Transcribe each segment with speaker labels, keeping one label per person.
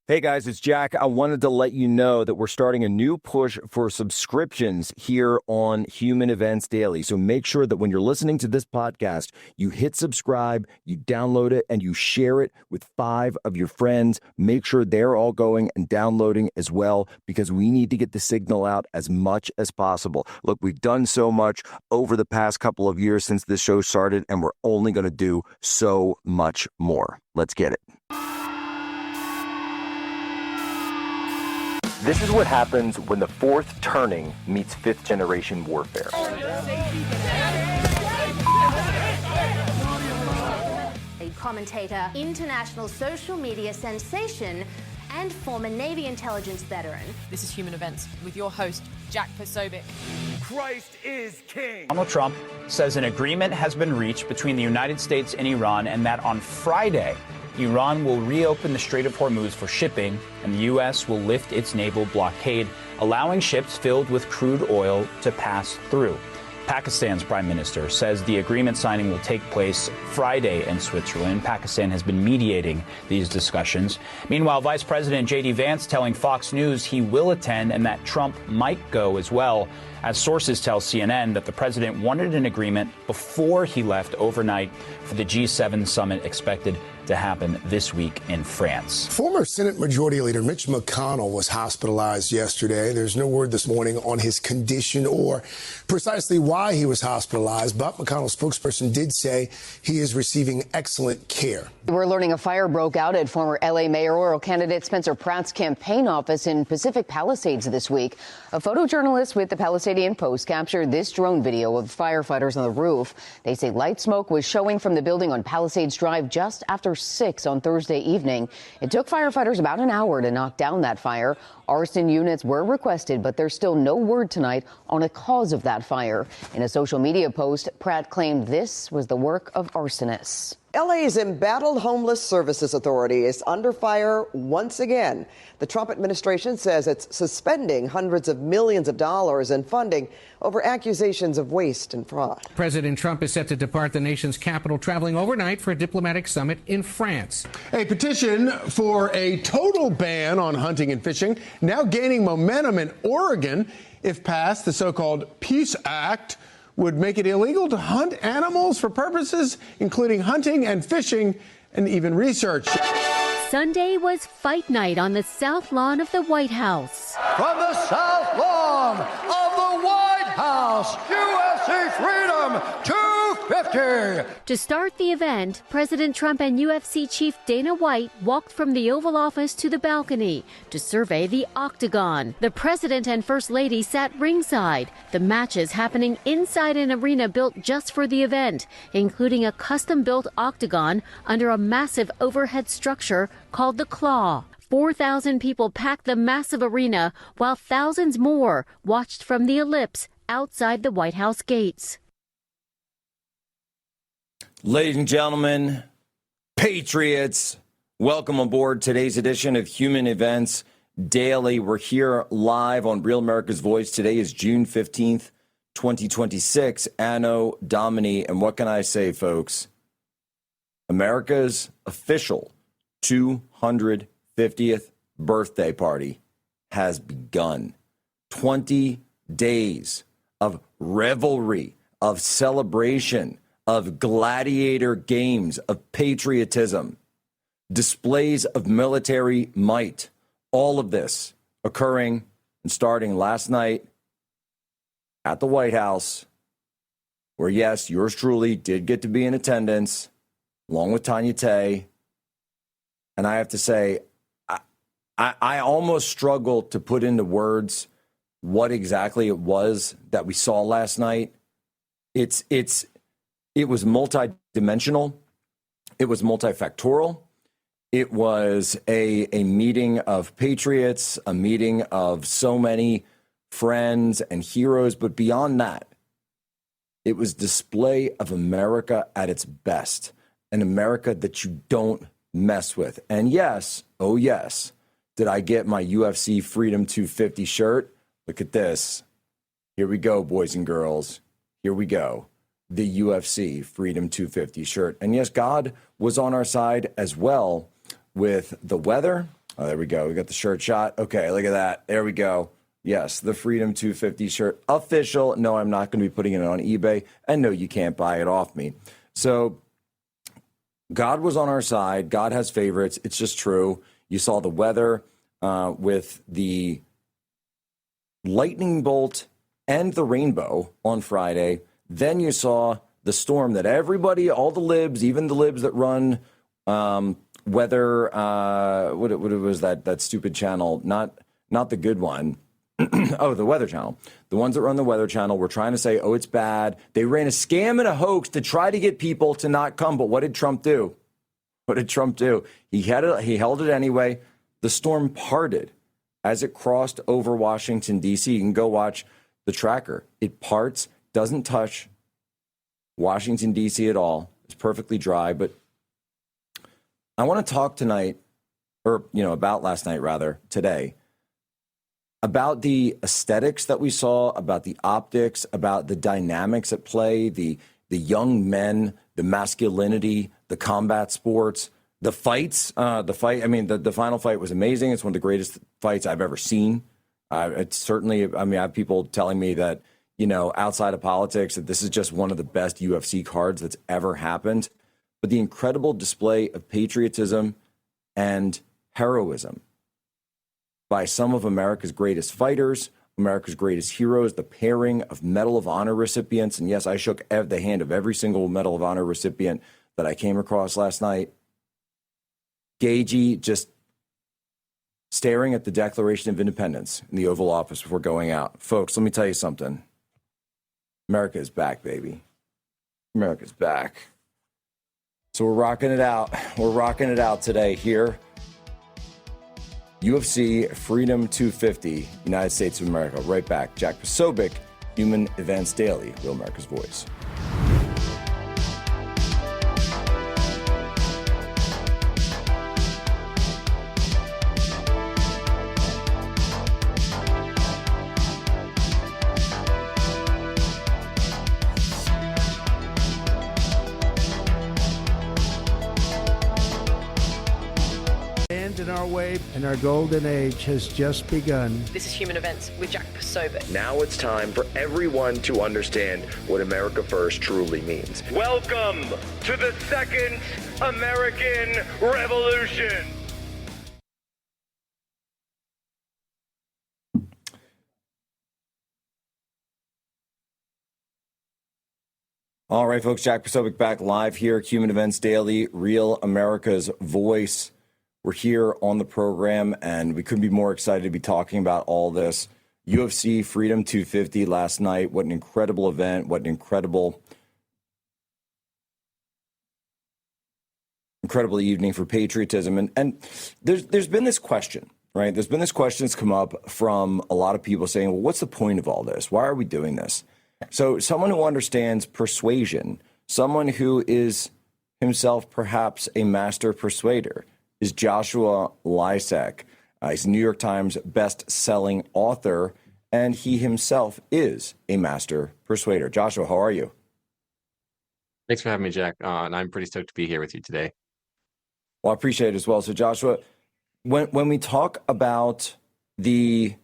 Speaker 1: Hey guys, it's Jack. I wanted to let you know that we're starting a new push for subscriptions here on Human Events Daily. So make sure that when you're listening to this podcast, you hit subscribe, you download it, and you share it with 5 of your friends. Make sure they're all going and downloading as well, because we need to get the signal out as much as possible. Look, we've done so much over the past couple of years since this show started, and we're only going to do so much more. Let's get it. This is what happens when the fourth turning meets fifth generation warfare.
Speaker 2: A commentator, international social media sensation, and former Navy intelligence veteran.
Speaker 3: This is Human Events with your host, Jack Posobiec.
Speaker 4: Christ is king.
Speaker 5: Donald Trump says an agreement has been reached between the United States and Iran, and that on Friday, Iran will reopen the Strait of Hormuz for shipping, and the U.S. will lift its naval blockade, allowing ships filled with crude oil to pass through. Pakistan's prime minister says the agreement signing will take place Friday in Switzerland. Pakistan has been mediating these discussions. Meanwhile, Vice President J.D. Vance telling Fox News he will attend and that Trump might go as well, as sources tell CNN that the president wanted an agreement before he left overnight for the G7 summit expected to happen this week in France.
Speaker 6: Former Senate Majority Leader Mitch McConnell was hospitalized yesterday. There's no word this morning on his condition or precisely why he was hospitalized, but McConnell's spokesperson did say he is receiving excellent care.
Speaker 7: We're learning a fire broke out at former L.A. mayoral candidate Spencer Pratt's campaign office in Pacific Palisades this week. A photojournalist with the Palestinian Post captured this drone video of firefighters on the roof. They say light smoke was showing from the building on Palisades Drive just after 6 on Thursday evening. It took firefighters about an hour to knock down that fire. Arson units were requested, but there's still no word tonight on a cause of that fire. In a social media post, Pratt claimed this was the work of arsonists.
Speaker 8: LA's embattled Homeless Services Authority is under fire once again. The Trump administration says it's suspending hundreds of millions of dollars in funding over accusations of waste and fraud.
Speaker 9: President Trump is set to depart the nation's capital, traveling overnight for a diplomatic summit in France.
Speaker 6: A petition for a total ban on hunting and fishing now gaining momentum in Oregon. If passed, the so-called Peace Act would make it illegal to hunt animals for purposes including hunting and fishing and even research.
Speaker 10: Sunday was fight night on the South Lawn of the White House.
Speaker 4: From the South Lawn of the White House, USA Freedom 250.
Speaker 10: To start the event, President Trump and UFC chief Dana White walked from the Oval Office to the balcony to survey the octagon. The president and first lady sat ringside, the matches happening inside an arena built just for the event, including a custom-built octagon under a massive overhead structure called the Claw. 4,000 people packed the massive arena, while thousands more watched from the ellipse outside the White House gates.
Speaker 1: Ladies and gentlemen, Patriots, welcome aboard today's edition of Human Events Daily. We're here live on Real America's Voice. Today is June 15th, 2026, Anno Domini. And what can I say, folks? America's official 250th birthday party has begun. 20 days of revelry, of celebration, of gladiator games, of patriotism, displays of military might. All of this occurring and starting last night at the White House, where, yes, yours truly did get to be in attendance, along with Tanya Tay. And I have to say, I almost struggle to put into words what exactly it was that we saw last night. It was multidimensional. It was multifactorial. It was a meeting of patriots, a meeting of so many friends and heroes. But beyond that, it was display of America at its best, an America that you don't mess with. And yes, oh yes, did I get my UFC Freedom 250 shirt? Look at this. Here we go, boys and girls. Here we go. The UFC Freedom 250 shirt. And yes, God was on our side as well with the weather, Oh, there we go. We got the shirt shot. Okay, look at that. There we go. Yes, the Freedom 250 shirt, official. No, I'm not going to be putting it on eBay. And no, you can't buy it off me. So God was on our side. God has favorites. It's just true. You saw the weather with the lightning bolt and the rainbow on Friday. Then you saw the storm that everybody, all the libs, even the libs that run weather, what was that stupid channel? Not the good one. Oh, the Weather Channel. The ones that run the Weather Channel were trying to say, oh, it's bad. They ran a scam and a hoax to try to get people to not come. But what did Trump do? What did Trump do? He held it anyway. The storm parted as it crossed over Washington, D.C. You can go watch the tracker. It parts, doesn't touch Washington, D.C. at all. It's perfectly dry. But I want to talk tonight, or, about last night, rather, today, about the aesthetics that we saw, about the optics, about the dynamics at play, the young men, the masculinity, the combat sports, the fights. The final fight was amazing. It's one of the greatest fights I've ever seen. It's certainly, I have people telling me that, outside of politics, that this is just one of the best UFC cards that's ever happened. But the incredible display of patriotism and heroism by some of America's greatest fighters, America's greatest heroes, the pairing of Medal of Honor recipients. And yes, I shook the hand of every single Medal of Honor recipient that I came across last night. Gagey just staring at the Declaration of Independence in the Oval Office before going out. Folks, let me tell you something. America is back, baby. America's back. So we're rocking it out. We're rocking it out today here. UFC Freedom 250, United States of America. Right back. Jack Posobiec, Human Events Daily, Real America's Voice.
Speaker 11: In our way, and our golden age has just begun.
Speaker 3: This is Human Events with Jack Posobiec.
Speaker 12: Now it's time for everyone to understand what America First truly means. Welcome to the Second American Revolution.
Speaker 1: All right, folks, Jack Posobiec back live here, Human Events Daily, Real America's Voice. We're here on the program, and we couldn't be more excited to be talking about all this. UFC Freedom 250 last night. What an incredible event. What an incredible evening for patriotism. And there's been this question, right? There's been this question that's come up from a lot of people saying, well, what's the point of all this? Why are we doing this? So someone who understands persuasion, someone who is himself perhaps a master persuader, is Joshua Lysak. He's a New York Times best-selling author, and he himself is a master persuader. Joshua, how are you?
Speaker 13: Thanks for having me, Jack. And I'm pretty stoked to be here with you today.
Speaker 1: Well, I appreciate it as well. So, Joshua, when we talk about the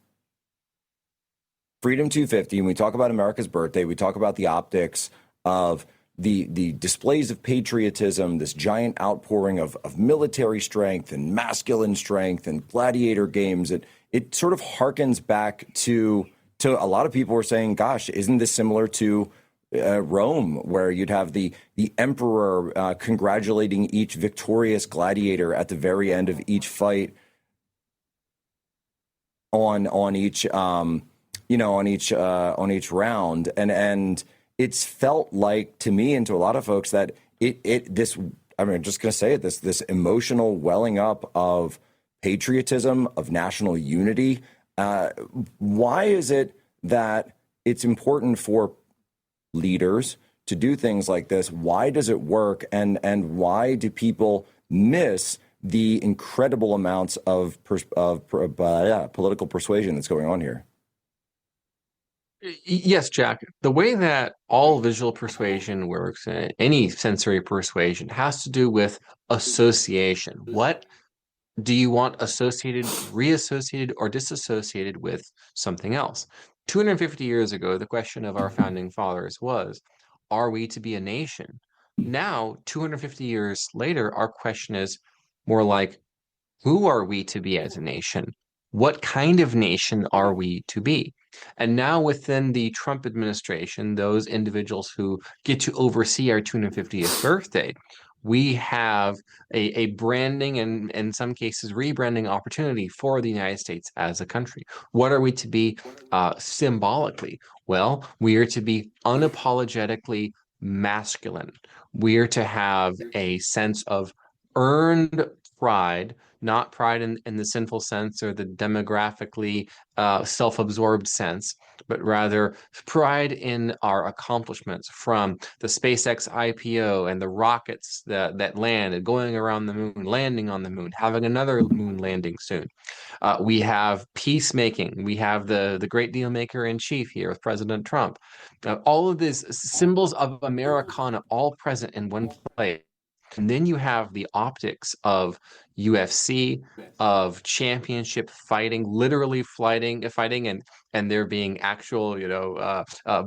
Speaker 1: Freedom 250, and we talk about America's birthday, we talk about the optics of the displays of patriotism, this giant outpouring of military strength and masculine strength and gladiator games. It sort of harkens back to a lot of people were saying, gosh, isn't this similar to Rome, where you'd have the emperor congratulating each victorious gladiator at the very end of each fight on each round, and it's felt like to me and to a lot of folks that I'm just going to say it, this emotional welling up of patriotism, of national unity. Why is it that it's important for leaders to do things like this? Why does it work? And why do people miss the incredible amounts of political persuasion that's going on here?
Speaker 13: Yes, Jack. The way that all visual persuasion works, any sensory persuasion, has to do with association. What do you want associated, reassociated, or disassociated with something else? 250 years ago, the question of our founding fathers was, are we to be a nation? Now, 250 years later, our question is more like, who are we to be as a nation? What kind of nation are we to be? And now within the Trump administration, those individuals who get to oversee our 250th birthday, we have a branding and in some cases rebranding opportunity for the United States as a country. What are we to be symbolically? Well, we are to be unapologetically masculine. We are to have a sense of earned pride, not pride in the sinful sense or the demographically self-absorbed sense, but rather pride in our accomplishments, from the SpaceX IPO and the rockets that landed, going around the moon, landing on the moon, having another moon landing soon. We have peacemaking. We have the great deal maker in chief here with President Trump. All of these symbols of Americana all present in one place. And then you have the optics of UFC, of championship fighting, literally fighting, and there being actual,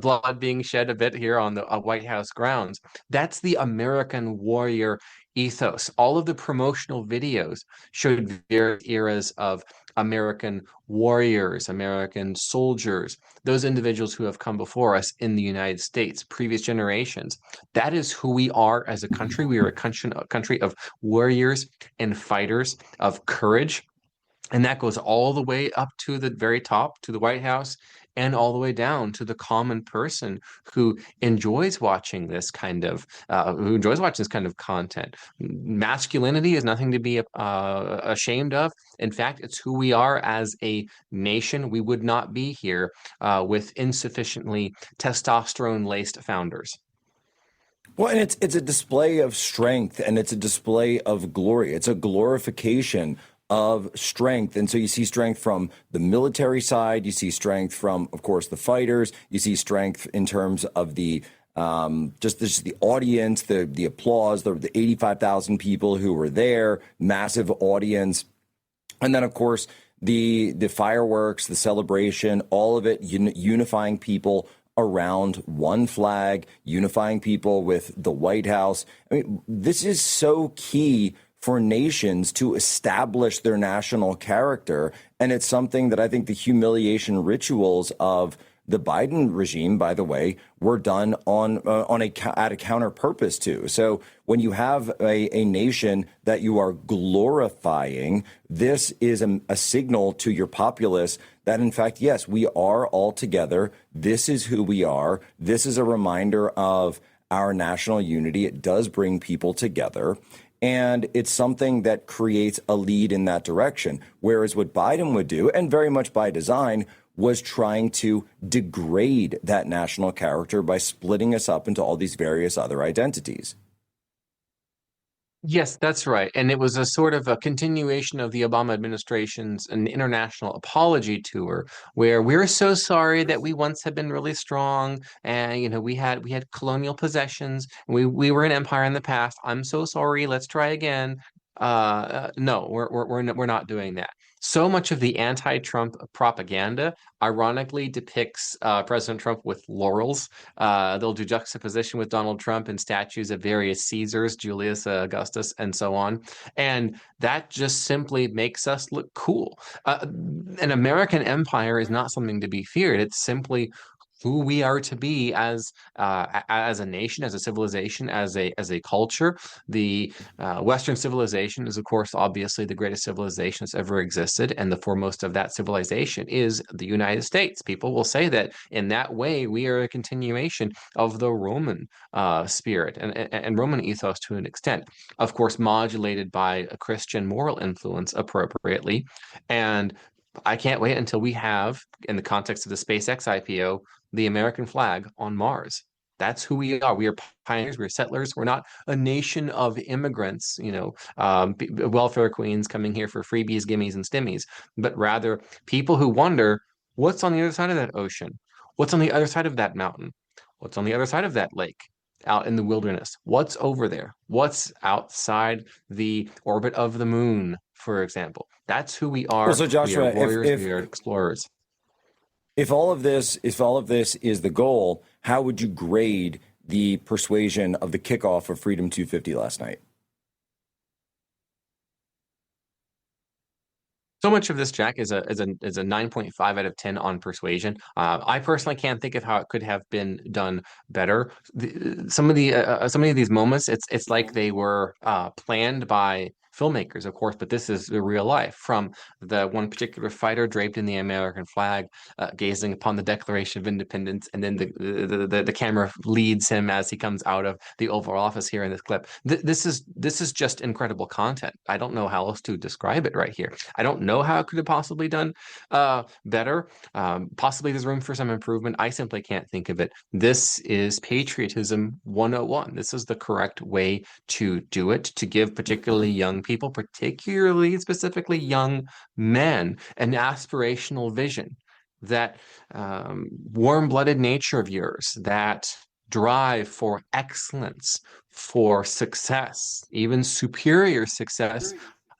Speaker 13: blood being shed a bit here on the White House grounds. That's the American warrior ethos. All of the promotional videos showed various eras of American warriors, American soldiers, those individuals who have come before us in the United States, previous generations. That is who we are as a country. We are a country of warriors and fighters, of courage. And that goes all the way up to the very top, to the White House, and all the way down to the common person who enjoys watching this kind of content. Masculinity is nothing to be ashamed of. In fact, it's who we are as a nation. We would not be here with insufficiently testosterone-laced founders.
Speaker 1: Well, and it's a display of strength, and it's a display of glory. It's a glorification of strength. And so you see strength from the military side. You see strength from, of course, the fighters. You see strength in terms of the just the audience, the applause, the 85,000 people who were there, massive audience. And then, of course, the fireworks, the celebration, all of it unifying people around one flag, unifying people with the White House. I mean, this is so key for nations to establish their national character. And it's something that I think the humiliation rituals of the Biden regime, by the way, were done at a counter purpose to. So when you have a nation that you are glorifying, this is a signal to your populace that, in fact, yes, we are all together. This is who we are. This is a reminder of our national unity. It does bring people together. And it's something that creates a lead in that direction. Whereas what Biden would do, and very much by design, was trying to degrade that national character by splitting us up into all these various other identities.
Speaker 13: Yes, that's right. And it was a sort of a continuation of the Obama administration's an international apology tour, where we're so sorry that we once had been really strong, and we had colonial possessions, and we were an empire in the past. I'm so sorry. Let's try again. No, we're not doing that. So much of the anti-Trump propaganda ironically depicts President Trump with laurels. They'll do juxtaposition with Donald Trump and statues of various Caesars, Julius, Augustus, and so on. And that just simply makes us look cool. An American empire is not something to be feared. It's simply who we are to be as a nation, as a civilization, as a culture. The Western civilization is, of course, obviously the greatest civilization that's ever existed, and the foremost of that civilization is the United States. People will say that in that way we are a continuation of the Roman spirit and Roman ethos to an extent, of course, modulated by a Christian moral influence appropriately. And I can't wait until we have, in the context of the SpaceX IPO, the American flag on Mars. That's who we are. We are pioneers. We're settlers. We're not a nation of immigrants, welfare queens coming here for freebies, gimmies, and stimmies, but rather people who wonder, what's on the other side of that ocean? What's on the other side of that mountain? What's on the other side of that lake? Out in the wilderness? What's over there? What's outside the orbit of the moon, for example. That's who we are.
Speaker 1: Well, so Joshua,
Speaker 13: we are warriors, we are explorers.
Speaker 1: If all of this is the goal, how would you grade the persuasion of the kickoff of Freedom 250 last night?
Speaker 13: So much of this, Jack, is a 9.5 out of 10 on persuasion. I personally can't think of how it could have been done better. Some of these moments, it's like they were planned by filmmakers, of course, but this is the real life. From the one particular fighter draped in the American flag, gazing upon the Declaration of Independence, and then the camera leads him as he comes out of the Oval Office here in this clip. This is just incredible content. I don't know how else to describe it right here. I don't know how it could have possibly done better. Possibly there's room for some improvement. I simply can't think of it. This is patriotism 101. This is the correct way to do it, to give particularly young people, particularly specifically young men, an aspirational vision, that warm-blooded nature of yours, that drive for excellence, for success, even superior success.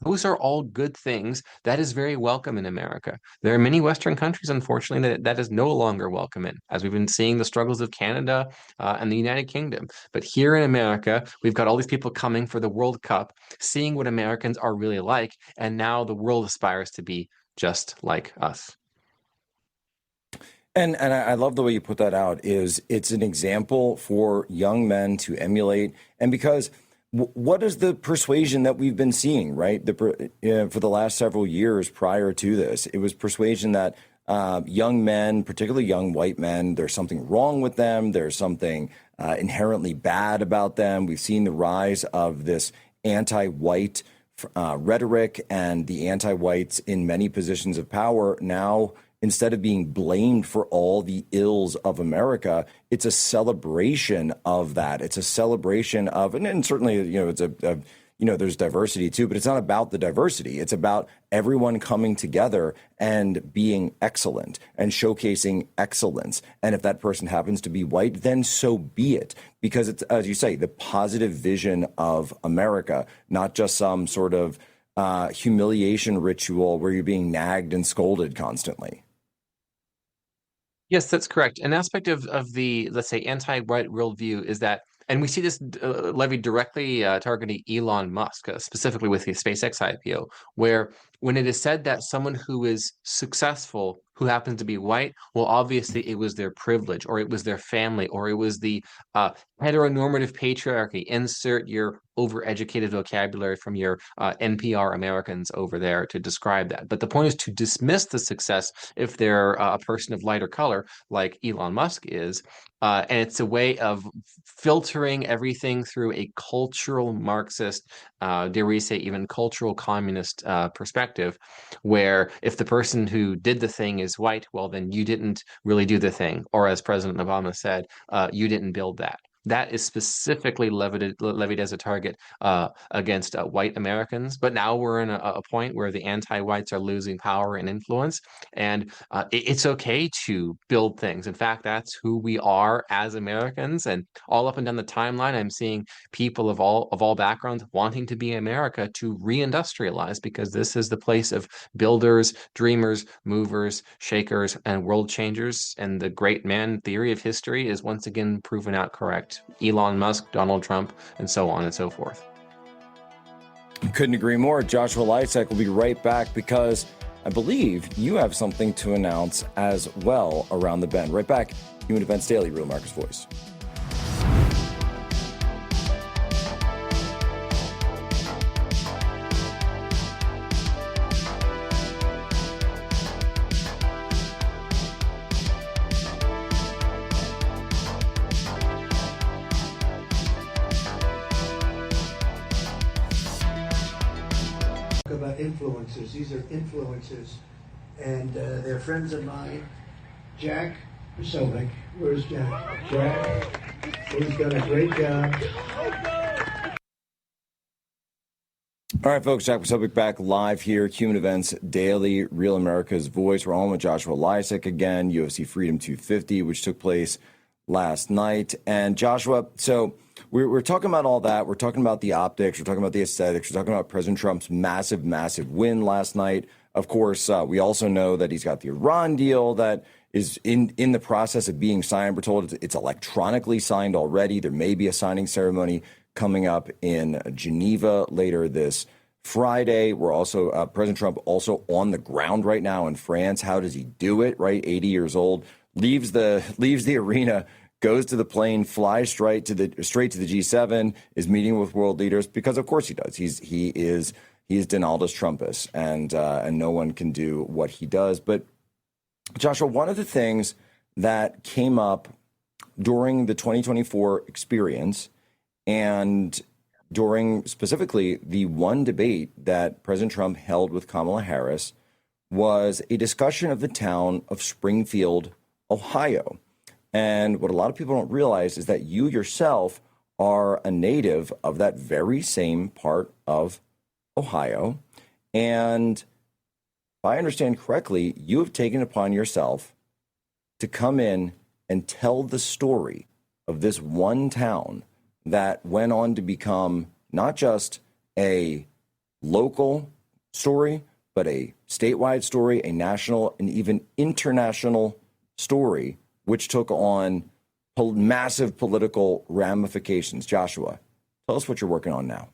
Speaker 13: Those are all good things. That is very welcome in America. There are many Western countries, unfortunately, that is no longer welcome in, as we've been seeing the struggles of Canada and the United Kingdom. But here in America, we've got all these people coming for the World Cup, seeing what Americans are really like, and now the world aspires to be just like us.
Speaker 1: And I love the way you put that out. It's an example for young men to emulate, and because what is the persuasion that we've been seeing, right? For the last several years prior to this, it was persuasion that young men, particularly young white men, there's something wrong with them. There's something inherently bad about them. We've seen the rise of this anti-white rhetoric and the anti-whites in many positions of power. Now, instead of being blamed for all the ills of America, it's a celebration of that. It's a celebration of, and certainly, it's there's diversity too, but it's not about the diversity. It's about everyone coming together and being excellent and showcasing excellence. And if that person happens to be white, then so be it. Because it's, as you say, the positive vision of America, not just some sort of humiliation ritual where you're being nagged and scolded constantly.
Speaker 13: Yes, that's correct. An aspect of the, let's say, anti-white worldview is that, and we see this levied directly targeting Elon Musk, specifically with the SpaceX IPO, where when it is said that someone who is successful, who happens to be white, well, obviously it was their privilege, or it was their family, or it was the heteronormative patriarchy. Insert your overeducated vocabulary from your NPR Americans over there to describe that. But the point is to dismiss the success if they're a person of lighter color, like Elon Musk is. And it's a way of filtering everything through a cultural Marxist, dare we say even cultural communist perspective, where if the person who did the thing is white, well, then you didn't really do the thing. Or as President Obama said, you didn't build that. That is specifically levied as a target against white Americans. But now we're in a point where the anti-whites are losing power and influence. And it's okay to build things. In fact, that's who we are as Americans. And all up and down the timeline, I'm seeing people of all backgrounds wanting to be America, to reindustrialize, because this is the place of builders, dreamers, movers, shakers, and world changers. And the great man theory of history is once again proven out correct. Elon Musk, Donald Trump, and so on and so forth.
Speaker 1: Couldn't agree more. Joshua Lysak will be right back, because I believe you have something to announce as well around the bend. Right back, Human Events Daily, Real America's Voice.
Speaker 11: About influencers. These are influencers, and they're friends of mine. Jack Posobiec. Where's Jack? Jack, who's done a great job.
Speaker 1: All right, folks, Jack Posobiec back live here, Human Events Daily, Real America's Voice. We're on with Joshua Lysak again, UFC Freedom 250, which took place last night. And Joshua, so we're talking about all that. We're talking about the optics. We're talking about the aesthetics. We're talking about President Trump's massive, massive win last night. Of course, we also know that he's got the Iran deal that is in the process of being signed. We're told it's electronically signed already. There may be a signing ceremony coming up in Geneva later this Friday. We're also President Trump also on the ground right now in France. How does he do it? Right, 80 years old, leaves the arena, goes to the plane, flies straight to the G7, is meeting with world leaders because of course he does. He is Donaldus Trumpus, and no one can do what he does. But Joshua, one of the things that came up during the 2024 experience and during specifically the one debate that President Trump held with Kamala Harris was a discussion of the town of Springfield, Ohio. And what a lot of people don't realize is that you yourself are a native of that very same part of Ohio. And if I understand correctly, you have taken upon yourself to come in and tell the story of this one town that went on to become not just a local story, but a statewide story, a national and even international story, which took on massive political ramifications. Joshua, tell us what you're working on now.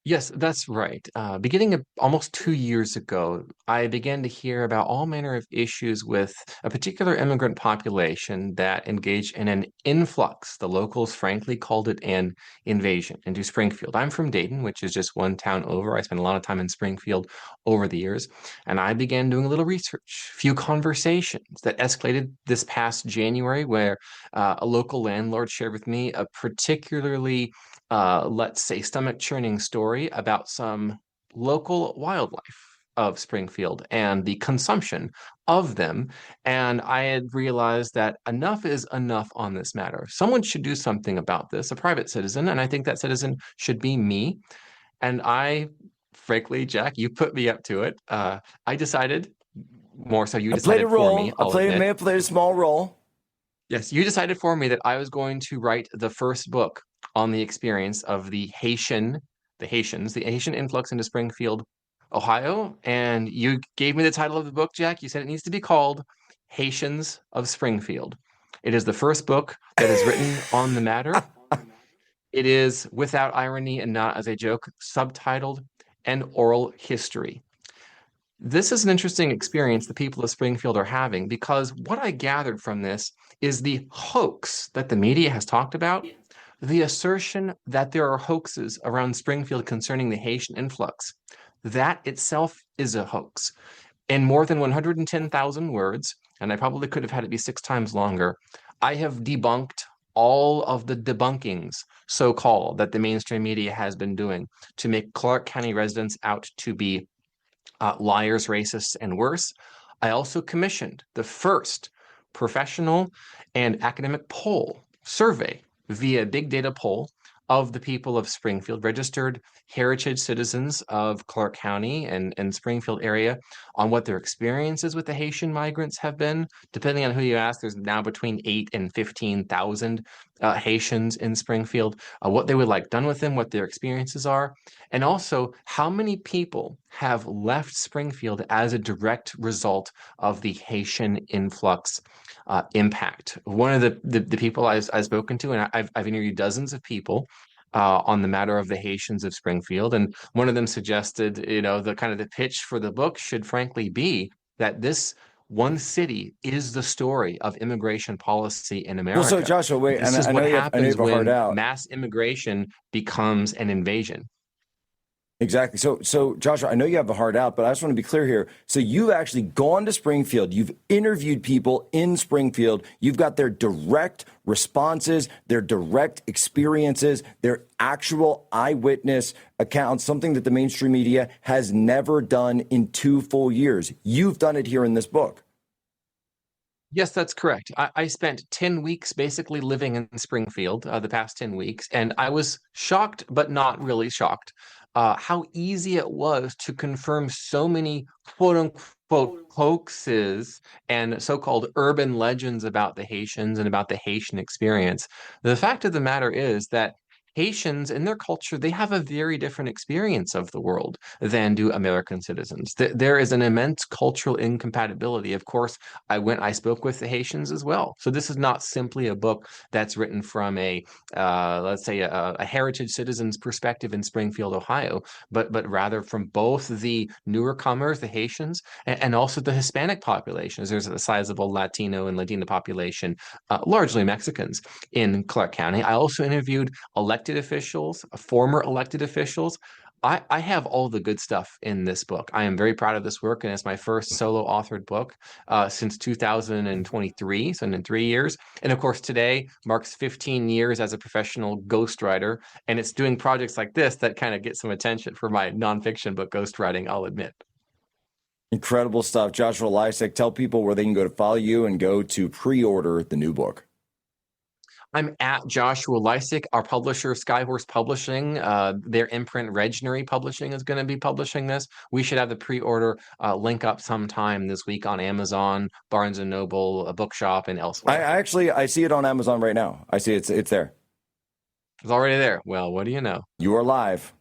Speaker 13: Yes, that's right. Beginning almost 2 years ago, I began to hear about all manner of issues with a particular immigrant population that engaged in an influx. The locals frankly called it an invasion into Springfield. I'm from Dayton, which is just one town over. I spent a lot of time in Springfield over the years, and I began doing a little research, few conversations that escalated this past January, where a local landlord shared with me a particularly let's say, stomach-churning story about some local wildlife of Springfield and the consumption of them. And I had realized that enough is enough on this matter. Someone should do something about this, a private citizen, and I think that citizen should be me. And I, frankly, Jack, you put me up to it. I decided, more so you decided for me.
Speaker 1: I played a small role.
Speaker 13: Yes, you decided for me that I was going to write the first book on the experience of the Haitian influx into Springfield, Ohio. And you gave me the title of the book, Jack. You said it needs to be called Haitians of Springfield. It is the first book that is written on the matter. It is, without irony and not as a joke, subtitled An Oral History. This is an interesting experience the people of Springfield are having, because what I gathered from this is the hoax that the media has talked about, the assertion that there are hoaxes around Springfield concerning the Haitian influx. That itself is a hoax. In more than 110,000 words, and I probably could have had it be 6 times longer, I have debunked all of the debunkings, so-called, that the mainstream media has been doing to make Clark County residents out to be liars, racists, and worse. I also commissioned the first professional and academic survey via big data poll of the people of Springfield, registered heritage citizens of Clark County and Springfield area, on what their experiences with the Haitian migrants have been. Depending on who you ask, there's now between 8,000 and 15,000 Haitians in Springfield, what they would like done with them, what their experiences are, and also how many people have left Springfield as a direct result of the Haitian influx impact. One of the people I've spoken to, and I've interviewed dozens of people on the matter of the Haitians of Springfield, and one of them suggested, the kind of the pitch for the book should frankly be that this one city is the story of immigration policy in America.
Speaker 1: Well, so Joshua, wait,
Speaker 13: this is what happens when
Speaker 1: out.
Speaker 13: mass immigration becomes an invasion.
Speaker 1: Exactly. So Joshua, I know you have a hard out, but I just want to be clear here. So you've actually gone to Springfield. You've interviewed people in Springfield. You've got their direct responses, their direct experiences, their actual eyewitness accounts, something that the mainstream media has never done in 2 full years. You've done it here in this book.
Speaker 13: Yes, that's correct. I spent 10 weeks basically living in Springfield, the past 10 weeks, and I was shocked, but not really shocked, how easy it was to confirm so many quote unquote hoaxes and so-called urban legends about the Haitians and about the Haitian experience. The fact of the matter is that Haitians in their culture, they have a very different experience of the world than do American citizens. There is an immense cultural incompatibility. Of course, I spoke with the Haitians as well. So this is not simply a book that's written from let's say a heritage citizen's perspective in Springfield, Ohio, but rather from both the newer comers, the Haitians, and also the Hispanic populations. There's a sizable Latino and Latina population, largely Mexicans, in Clark County. I also interviewed elected officials, former elected officials. I have all the good stuff in this book. I am very proud of this work, and it's my first solo authored book since 2023, so in 3 years. And of course, today marks 15 years as a professional ghostwriter, and it's doing projects like this that kind of get some attention for my nonfiction book ghostwriting, I'll admit.
Speaker 1: Incredible stuff. Joshua Lisek, tell people where they can go to follow you and go to pre-order the new book.
Speaker 13: I'm at Joshua Lisek. Our publisher, Skyhorse Publishing, their imprint Regnery Publishing is going to be publishing this. We should have the pre-order link up sometime this week on Amazon, Barnes & Noble, a bookshop, and elsewhere.
Speaker 1: I see it on Amazon right now. I see it's there.
Speaker 13: It's already there. Well, what do you know?
Speaker 1: You are live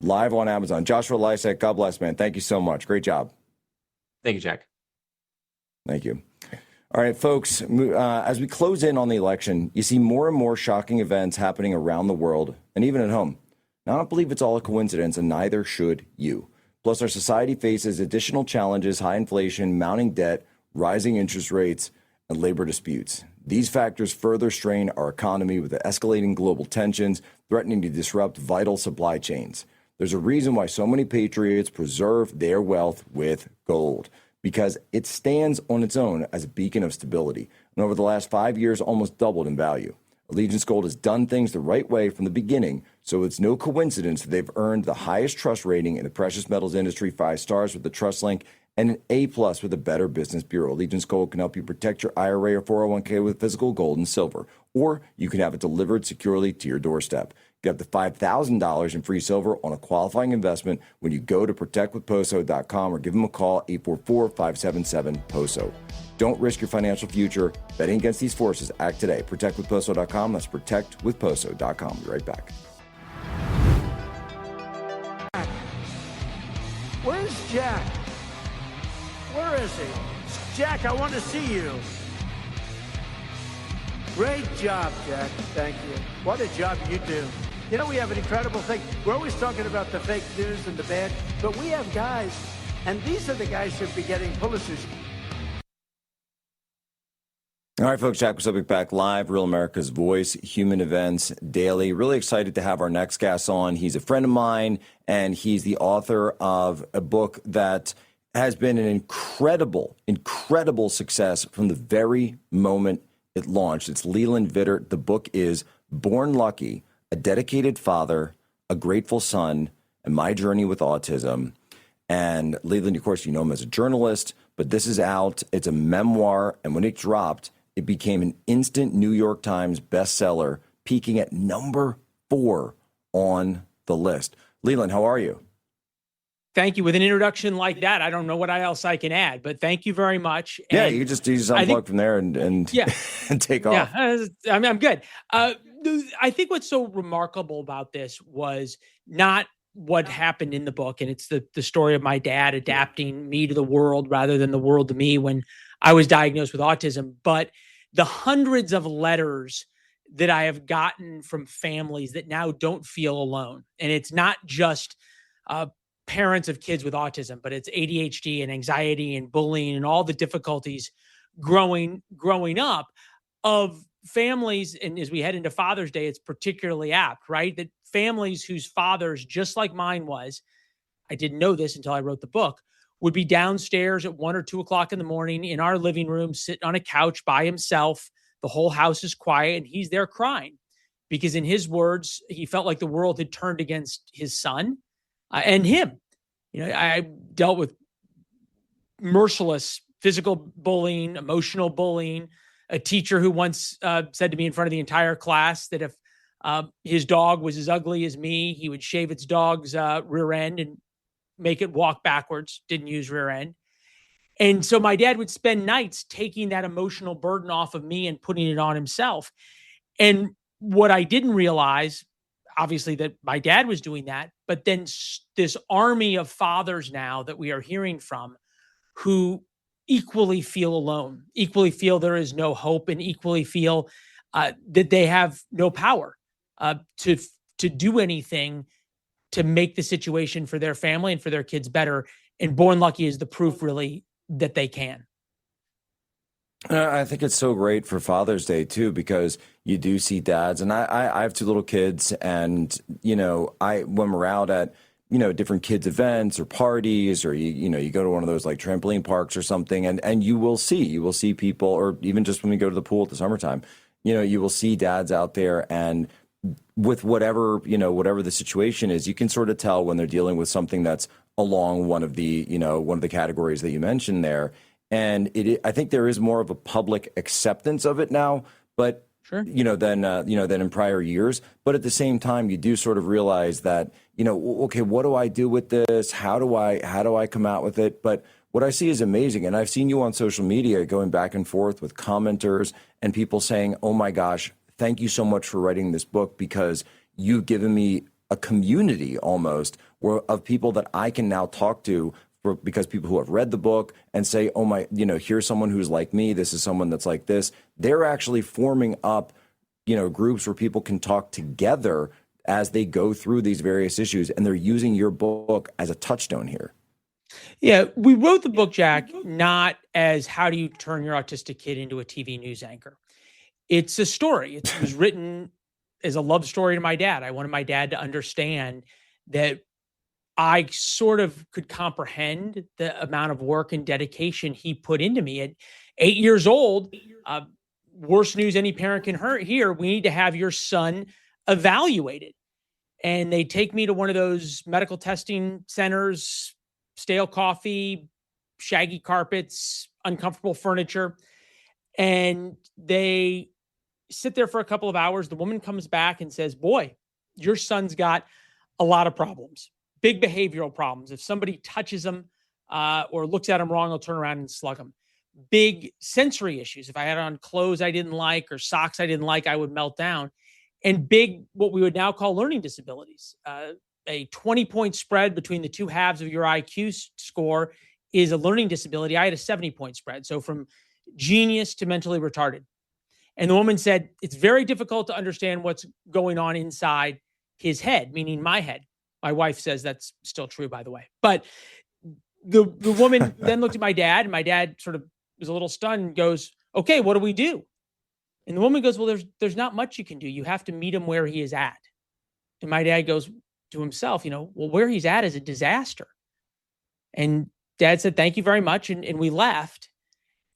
Speaker 1: on Amazon. Joshua Lisek, God bless, man. Thank you so much. Great job.
Speaker 13: Thank you, Jack.
Speaker 1: Thank you. All right, folks, as we close in on the election, you see more and more shocking events happening around the world and even at home. Now, I don't believe it's all a coincidence, and neither should you. Plus, our society faces additional challenges: high inflation, mounting debt, rising interest rates, and labor disputes. These factors further strain our economy, with the escalating global tensions threatening to disrupt vital supply chains. There's a reason why so many patriots preserve their wealth with gold, because it stands on its own as a beacon of stability, and over the last 5 years almost doubled in value. Allegiance Gold has done things the right way from the beginning, so it's no coincidence that they've earned the highest trust rating in the precious metals industry, 5 stars with the TrustLink, and an A+ with the Better Business Bureau. Allegiance Gold can help you protect your IRA or 401k with physical gold and silver, or you can have it delivered securely to your doorstep. Get up to $5,000 in free silver on a qualifying investment when you go to protectwithposo.com or give them a call, 844-577-POSO. Don't risk your financial future betting against these forces. Act today. Protectwithposo.com. That's protectwithposo.com. Be right back.
Speaker 11: Where's Jack? Where is he? Jack, I want to see you. Great job, Jack. Thank you. What a job you do. You know, we have an incredible thing. We're always talking about the fake news and the bad, but we have guys, and these are the guys who should be getting Pulitzers.
Speaker 1: All right, folks, Jack Posobiec back live, Real America's Voice, Human Events Daily. Really excited to have our next guest on. He's a friend of mine, and he's the author of a book that has been an incredible success from the very moment it launched. It's Leland Vittert. The book is Born Lucky, A Dedicated Father, A Grateful Son, and My Journey with Autism. And Leland, of course, you know him as a journalist, but this is out. It's a memoir, and when it dropped, it became an instant New York Times bestseller, peaking at number 4 on the list. Leland, how are you?
Speaker 14: Thank you. With an introduction like that, I don't know what else I can add, but thank you very much.
Speaker 1: Yeah, and you just unplug from there and
Speaker 14: yeah,
Speaker 1: and take off.
Speaker 14: Yeah, I mean, I'm good. I think what's so remarkable about this was not what happened in the book, and it's the story of my dad adapting me to the world rather than the world to me when I was diagnosed with autism, but the hundreds of letters that I have gotten from families that now don't feel alone. And it's not just parents of kids with autism, but it's ADHD and anxiety and bullying and all the difficulties growing up of families. And as we head into Father's Day, it's particularly apt, right? That families whose fathers, just like mine was, I didn't know this until I wrote the book, would be downstairs at 1 or 2 o'clock in the morning in our living room, sitting on a couch by himself. The whole house is quiet and he's there crying because, in his words, he felt like the world had turned against his son and him. You know, I dealt with merciless physical bullying, emotional bullying. A teacher who once said to me in front of the entire class that if his dog was as ugly as me, he would shave its dog's rear end and make it walk backwards, didn't use rear end. And so my dad would spend nights taking that emotional burden off of me and putting it on himself. And what I didn't realize, obviously, that my dad was doing that, but then this army of fathers now that we are hearing from who equally feel alone, equally feel there is no hope, and equally feel that they have no power to do anything to make the situation for their family and for their kids better. And Born Lucky is the proof, really, that they can.
Speaker 1: I think it's so great for Father's Day too, because you do see dads, and I have two little kids, and when we're out at different kids events or parties, or you go to one of those like trampoline parks or something, and you will see people, or even just when we go to the pool at the summertime, you will see dads out there, and with whatever the situation is, you can sort of tell when they're dealing with something that's along one of the categories that you mentioned there. And I think there is more of a public acceptance of it now, but
Speaker 14: sure,
Speaker 1: than in prior years. But at the same time, you do sort of realize that, okay, what do I do with this? How do I come out with it? But what I see is amazing. And I've seen you on social media going back and forth with commenters and people saying, oh my gosh, thank you so much for writing this book, because you've given me a community almost of people that I can now talk to, because people who have read the book and say, oh my, here's someone who's like me. This is someone that's like this. They're actually forming up, groups where people can talk together as they go through these various issues. And they're using your book as a touchstone here.
Speaker 14: Yeah, we wrote the book, Jack, not as how do you turn your autistic kid into a TV news anchor. It's a story. It was written as a love story to my dad. I wanted my dad to understand that I sort of could comprehend the amount of work and dedication he put into me. At 8 years old, worst news any parent can hear, we need to have your son evaluated. And they take me to one of those medical testing centers, stale coffee, shaggy carpets, uncomfortable furniture. And they sit there for a couple of hours. The woman comes back and says, boy, your son's got a lot of problems. Big behavioral problems. If somebody touches him or looks at him wrong, he'll turn around and slug him. Big sensory issues. If I had on clothes I didn't like or socks I didn't like, I would melt down. And big, what we would now call learning disabilities. A 20-point spread between the two halves of your IQ score is a learning disability. I had a 70-point spread. So from genius to mentally retarded. And the woman said, it's very difficult to understand what's going on inside his head, meaning my head. My wife says that's still true, by the way. But the woman then looked at my dad, and my dad sort of was a little stunned and goes, okay, what do we do? And the woman goes, well, there's not much you can do. You have to meet him where he is at. And my dad goes to himself, well, where he's at is a disaster. And dad said, thank you very much. And we left.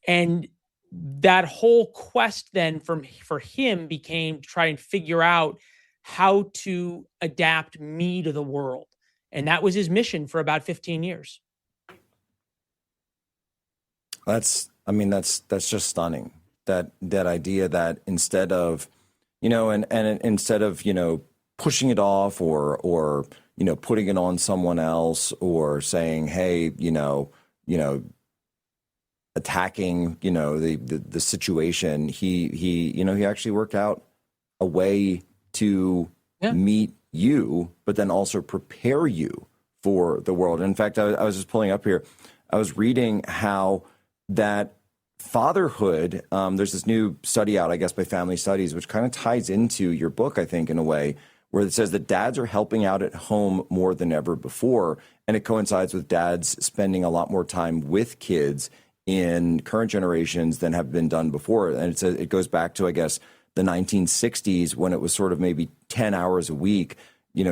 Speaker 14: And that whole quest then for him became to try and figure out how to adapt me to the world. And that was his mission for about 15 years.
Speaker 1: That's just stunning. That idea that instead of, and instead of, pushing it off or putting it on someone else, or saying, hey, attacking, the situation, he actually worked out a way to meet you, but then also prepare you for the world. In fact, I was just pulling up here. I was reading how that fatherhood, there's this new study out, I guess, by Family Studies, which kind of ties into your book, I think, in a way, where it says that dads are helping out at home more than ever before. And it coincides with dads spending a lot more time with kids in current generations than have been done before. And it goes back to, I guess, the 1960s, when it was sort of maybe 10 hours a week,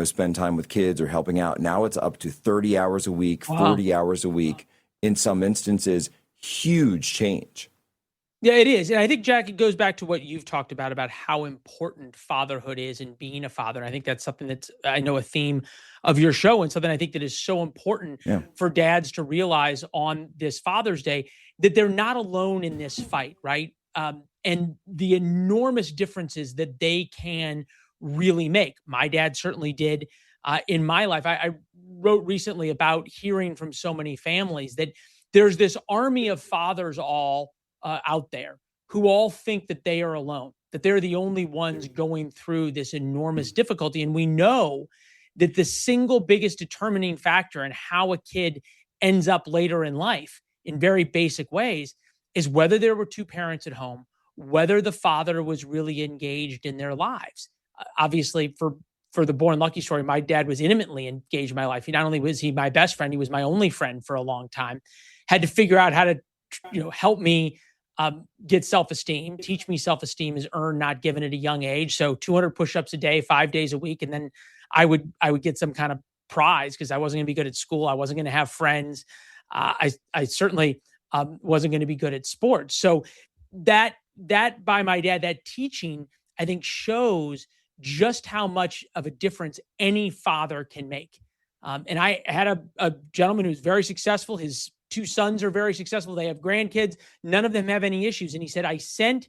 Speaker 1: spend time with kids or helping out. Now it's up to 30 hours a week, 40 hours a week. In some instances, huge change.
Speaker 14: Yeah, it is. And I think, Jack, it goes back to what you've talked about how important fatherhood is and being a father. And I think that's something that's, I know, a theme of your show, and something I think that is so important for dads to realize on this Father's Day. that they're not alone in this fight, right? And the enormous differences that they can really make. My dad certainly did in my life. I wrote recently about hearing from so many families that there's this army of fathers all out there who all think that they are alone, that they're the only ones going through this enormous difficulty. And we know that the single biggest determining factor in how a kid ends up later in life in very basic ways is whether there were two parents at home, whether the father was really engaged in their lives. Obviously, for the Born Lucky story, my dad was intimately engaged in my life. He not only was he my best friend, he was my only friend for a long time. Had to figure out how to, help me get self-esteem, teach me self-esteem is earned, not given at a young age. So 200 push-ups a day, 5 days a week. And then I would get some kind of prize because I wasn't going to be good at school. I wasn't going to have friends. I certainly wasn't going to be good at sports. So that by my dad, that teaching, I think shows just how much of a difference any father can make. And I had a gentleman who's very successful. His two sons are very successful. They have grandkids. None of them have any issues. And he said, I sent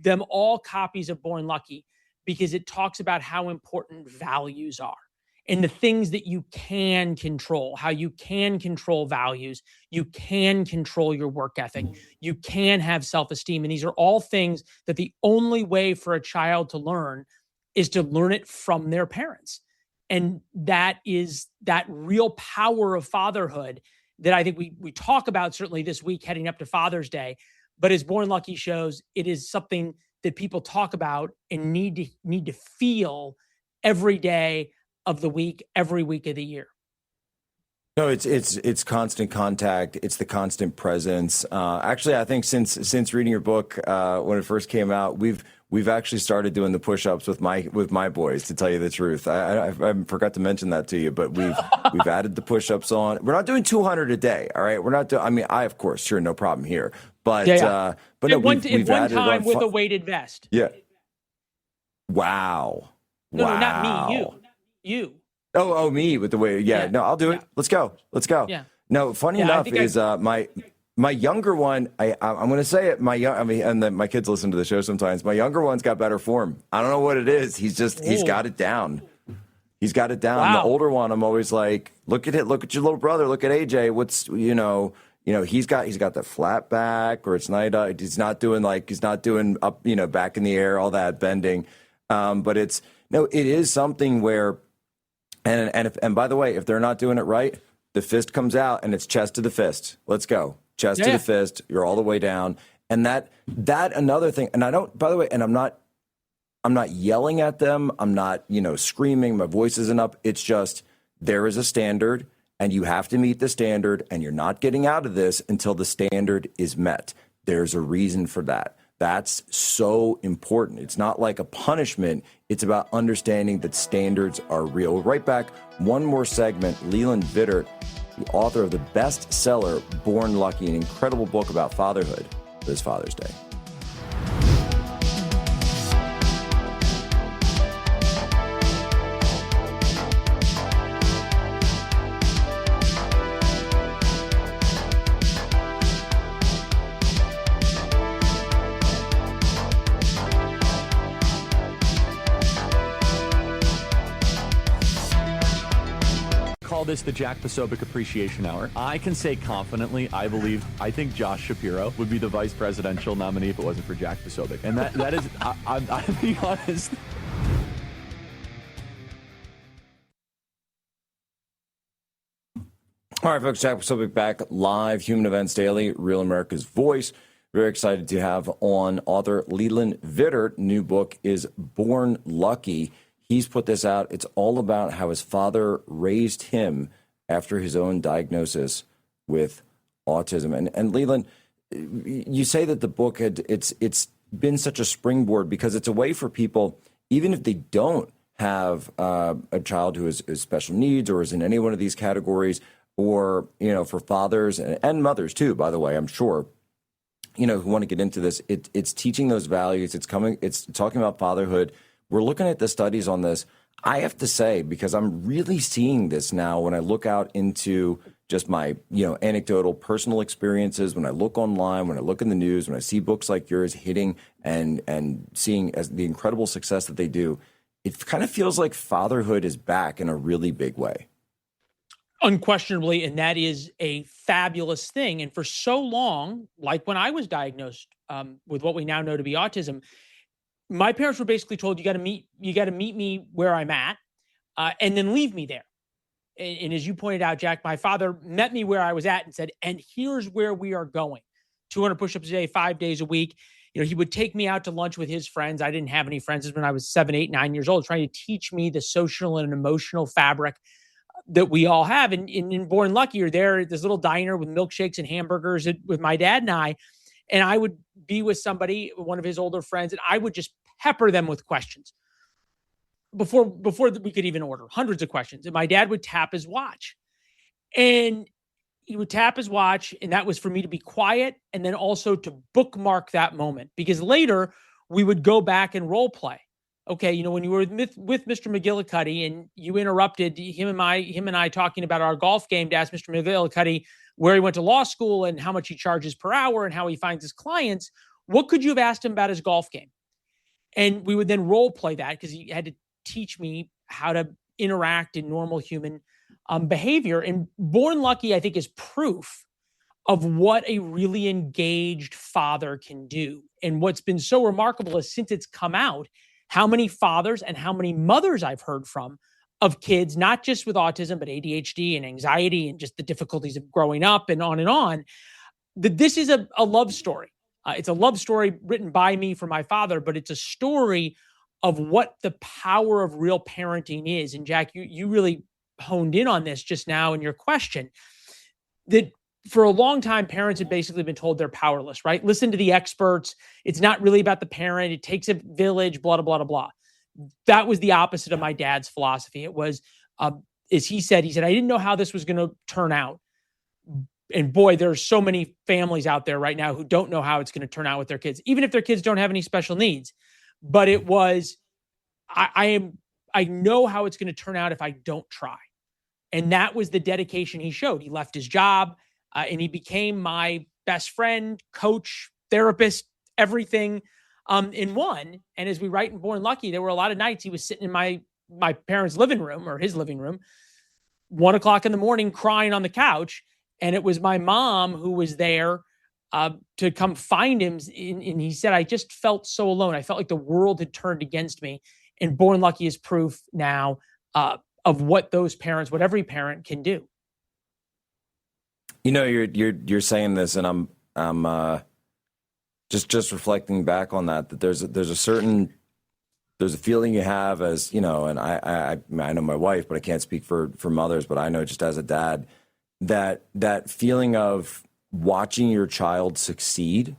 Speaker 14: them all copies of Born Lucky because it talks about how important values are and the things that you can control, how you can control values. You can control your work ethic. You can have self-esteem. And these are all things that the only way for a child to learn is to learn it from their parents. And that is that real power of fatherhood that I think we talk about certainly this week heading up to Father's Day. But as Born Lucky shows, it is something that people talk about and need to feel every day of the week, every week of the year.
Speaker 1: No, it's constant contact. It's the constant presence. Actually, I think since reading your book when it first came out, we've actually started doing the push-ups with my boys. To tell you the truth, I forgot to mention that to you, but we've added the push-ups on. We're not doing 200 a day. All right, we're not doing. I mean, of course, sure, no problem here. But but no, we've added
Speaker 14: time
Speaker 1: on
Speaker 14: with a weighted vest.
Speaker 1: Yeah. Wow.
Speaker 14: No, not me. You.
Speaker 1: Oh, me with the way. Yeah. No, I'll do it. Let's go.
Speaker 14: Yeah.
Speaker 1: No, funny enough is my younger one. I'm going to say it. My kids listen to the show sometimes. My younger one's got better form. I don't know what it is. He's got it down. He's got it down.
Speaker 14: Wow.
Speaker 1: The older one, I'm always like, look at it. Look at your little brother. Look at AJ. What's he's got the flat back, or it's not. He's not doing up, back in the air, all that bending. But it is something where. And by the way, if they're not doing it right, the fist comes out and it's chest to the fist. Let's go. Chest to the fist. You're all the way down. And that another thing. And I don't, by the way, and I'm not yelling at them. I'm not, screaming. My voice isn't up. It's just there is a standard and you have to meet the standard, and you're not getting out of this until the standard is met. There's a reason for that. That's so important. It's not like a punishment. It's about understanding that standards are real. Right back, one more segment. Leland Vittert, the author of the bestseller Born Lucky, an incredible book about fatherhood this Father's Day.
Speaker 15: Call this the Jack Posobiec Appreciation Hour. I can say confidently, I think Josh Shapiro would be the vice presidential nominee if it wasn't for Jack Posobiec. And that is, I'll be honest.
Speaker 1: All right, folks, Jack Posobiec back live, Human Events Daily, Real America's Voice. Very excited to have on author Leland Vittert. New book is Born Lucky. He's put this out. It's all about how his father raised him after his own diagnosis with autism. And Leland, you say that the book it's been such a springboard because it's a way for people, even if they don't have a child who has special needs or is in any one of these categories, or for fathers and mothers too, by the way, I'm sure, who want to get into this. It's teaching those values. It's talking about fatherhood. We're looking at the studies on this. I have to say, because I'm really seeing this now when I look out into, just my, anecdotal personal experiences, when I look online, when I look in the news, when I see books like yours hitting and seeing as the incredible success that they do, it kind of feels like fatherhood is back in a really big way.
Speaker 14: Unquestionably, and that is a fabulous thing. And for so long, like when I was diagnosed with what we now know to be autism, my parents were basically told, you got to meet me where I'm at, and then leave me there. And as you pointed out, Jack, my father met me where I was at and said, and here's where we are going. 200 push-ups a day, 5 days a week. He would take me out to lunch with his friends. I didn't have any friends when I was 7, 8, 9 years old, trying to teach me the social and emotional fabric that we all have. And in Born Lucky, you're there at this little diner with milkshakes and hamburgers with my dad and I would be with somebody, one of his older friends, and I would just pepper them with questions before we could even order, hundreds of questions. And my dad would tap his watch, and he would tap his watch, and that was for me to be quiet and then also to bookmark that moment, because later we would go back and role play. Okay, when you were with Mr. McGillicuddy and you interrupted him and I talking about our golf game to ask Mr. McGillicuddy where he went to law school and how much he charges per hour and how he finds his clients, what could you have asked him about his golf game? And we would then role play that, because he had to teach me how to interact in normal human behavior. And Born Lucky, I think, is proof of what a really engaged father can do. And what's been so remarkable is, since it's come out, how many fathers and how many mothers I've heard from of kids, not just with autism, but ADHD and anxiety and just the difficulties of growing up and on, that this is a love story. It's a love story written by me for my father, but it's a story of what the power of real parenting is. And Jack, you really honed in on this just now in your question, that for a long time, parents had basically been told they're powerless, right? Listen to the experts. It's not really about the parent. It takes a village, blah, blah, blah, blah. That was the opposite of my dad's philosophy. It was, as he said, I didn't know how this was going to turn out. And boy, there's so many families out there right now who don't know how it's going to turn out with their kids, even if their kids don't have any special needs. But it was, I know how it's going to turn out if I don't try. And that was the dedication he showed. He left his job and he became my best friend, coach, therapist, everything in one. And as we write in Born Lucky, there were a lot of nights he was sitting in my parents' living room, or his living room, 1 o'clock in the morning, crying on the couch. And it was my mom who was there to come find him. And he said, I just felt so alone. I felt like the world had turned against me. And Born Lucky is proof now of what what every parent can do.
Speaker 1: You're saying this, and I'm just reflecting back on that there's a feeling you have as, and I know my wife, but I can't speak for mothers, but I know just as a dad, that feeling of watching your child succeed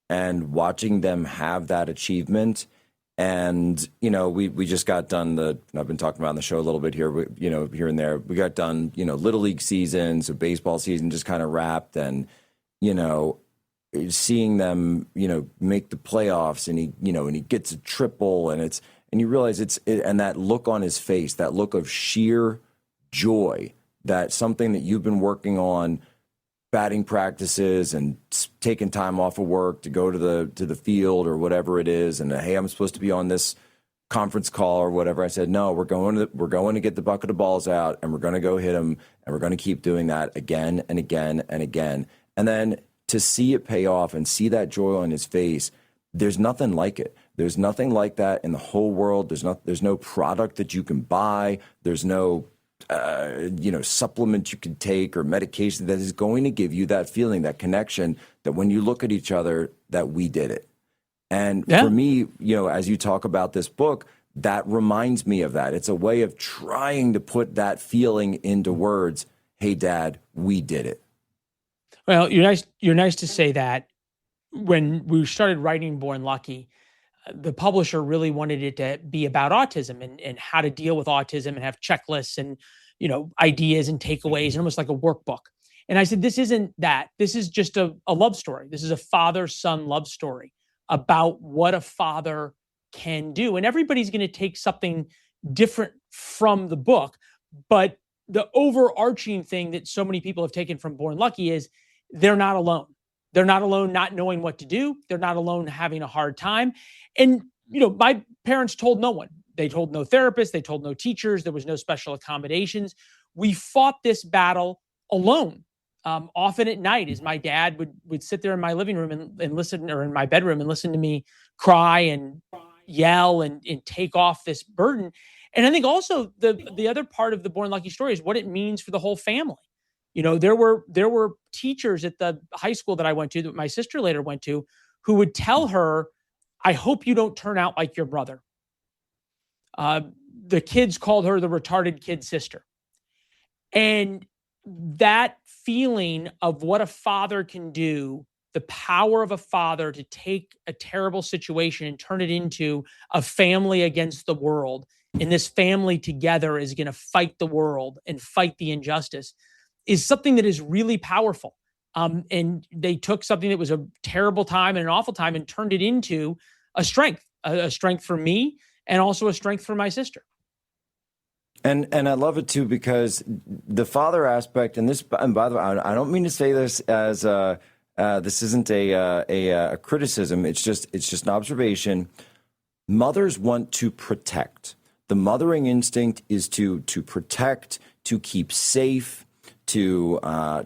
Speaker 1: and watching them have that achievement. And, we just got done I've been talking about on the show a little bit here, here and there. We got done, Little League season, so baseball season just kind of wrapped, and, seeing them, make the playoffs, and he gets a triple, and you realize and that look on his face, that look of sheer joy, that something that you've been working on, batting practices and taking time off of work to go to the field or whatever it is, and hey, I'm supposed to be on this conference call or whatever. I said, no, we're going to get the bucket of balls out, and we're going to go hit them, and we're going to keep doing that again and again and again. And then to see it pay off and see that joy on his face, there's nothing like it. There's nothing like that in the whole world. There's no product that you can buy. There's no supplement you can take or medication that is going to give you that feeling, that connection, that when you look at each other, that we did it. And for me, as you talk about this book, that reminds me of that. It's a way of trying to put that feeling into words. Hey, Dad, we did it.
Speaker 14: Well, you're nice to say that. When we started writing Born Lucky, the publisher really wanted it to be about autism and how to deal with autism and have checklists and, ideas and takeaways, and almost like a workbook. And I said, this isn't that. This is just a love story. This is a father-son love story about what a father can do. And everybody's going to take something different from the book, but the overarching thing that so many people have taken from Born Lucky is they're not alone. They're not alone not knowing what to do. They're not alone having a hard time. And, my parents told no one. They told no therapists. They told no teachers. There was no special accommodations. We fought this battle alone. Often at night, as my dad would sit there in my living room and listen, or in my bedroom and listen to me cry and yell and take off this burden. And I think also the other part of the Born Lucky story is what it means for the whole family. There were teachers at the high school that I went to, that my sister later went to, who would tell her, I hope you don't turn out like your brother. The kids called her the retarded kid sister. And that feeling of what a father can do, the power of a father to take a terrible situation and turn it into a family against the world, and this family together is going to fight the world and fight the injustice, is something that is really powerful. And they took something that was a terrible time and an awful time and turned it into a strength for me, and also a strength for my sister.
Speaker 1: And I love it too, because the father aspect, and by the way, I don't mean to say this as this isn't a criticism. It's just an observation. Mothers want to protect. The mothering instinct is to protect, to keep safe, to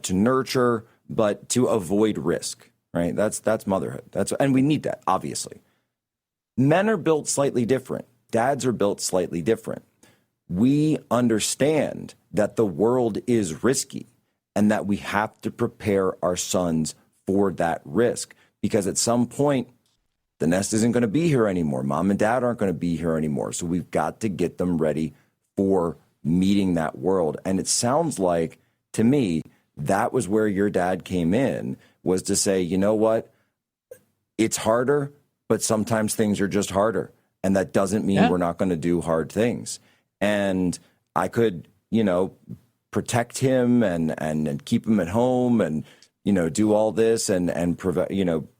Speaker 1: nurture, but to avoid risk. Right? That's motherhood. And we need that, obviously. Men are built slightly different. Dads are built slightly different. We understand that the world is risky and that we have to prepare our sons for that risk, because at some point, the nest isn't going to be here anymore. Mom and dad aren't going to be here anymore. So we've got to get them ready for meeting that world. And it sounds like, to me, that was where your dad came in, was to say, you know what? It's harder, but sometimes things are just harder. And that doesn't mean we're not going to do hard things. And I could, protect him and keep him at home and, do all this and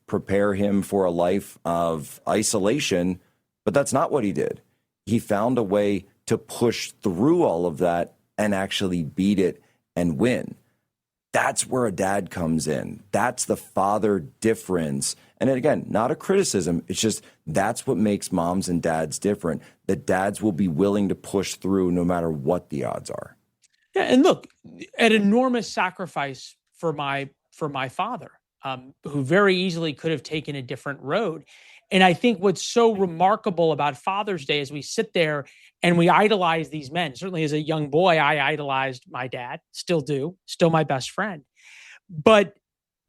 Speaker 1: prepare him for a life of isolation. But that's not what he did. He found a way to push through all of that and actually beat it and win. That's where a dad comes in. That's the father difference. And again, not a criticism. It's just that's what makes moms and dads different. That dads will be willing to push through no matter what the odds are.
Speaker 14: Yeah, and look, an enormous sacrifice for my father, who very easily could have taken a different road. And I think what's so remarkable about Father's Day is we sit there and we idolize these men. Certainly as a young boy, I idolized my dad, still do, still my best friend. But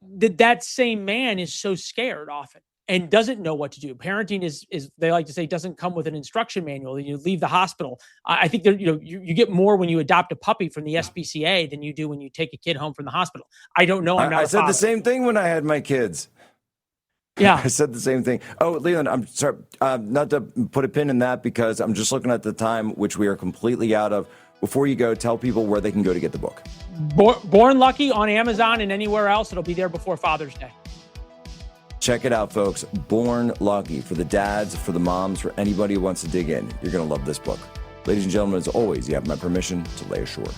Speaker 14: that same man is so scared often and doesn't know what to do. Parenting is they like to say, doesn't come with an instruction manual. You leave the hospital. I think that, you get more when you adopt a puppy from the SPCA than you do when you take a kid home from the hospital. I don't know.
Speaker 1: I said the same thing when I had my kids.
Speaker 14: Yeah.
Speaker 1: I said the same thing. Oh, Leland, I'm sorry, not to put a pin in that, because I'm just looking at the time, which we are completely out of. Before you go, tell people where they can go to get the book.
Speaker 14: Born Lucky on Amazon and anywhere else. It'll be there before Father's Day.
Speaker 1: Check it out, folks. Born Lucky, for the dads, for the moms, for anybody who wants to dig in. You're going to love this book. Ladies and gentlemen, as always, you have my permission to lay ashore.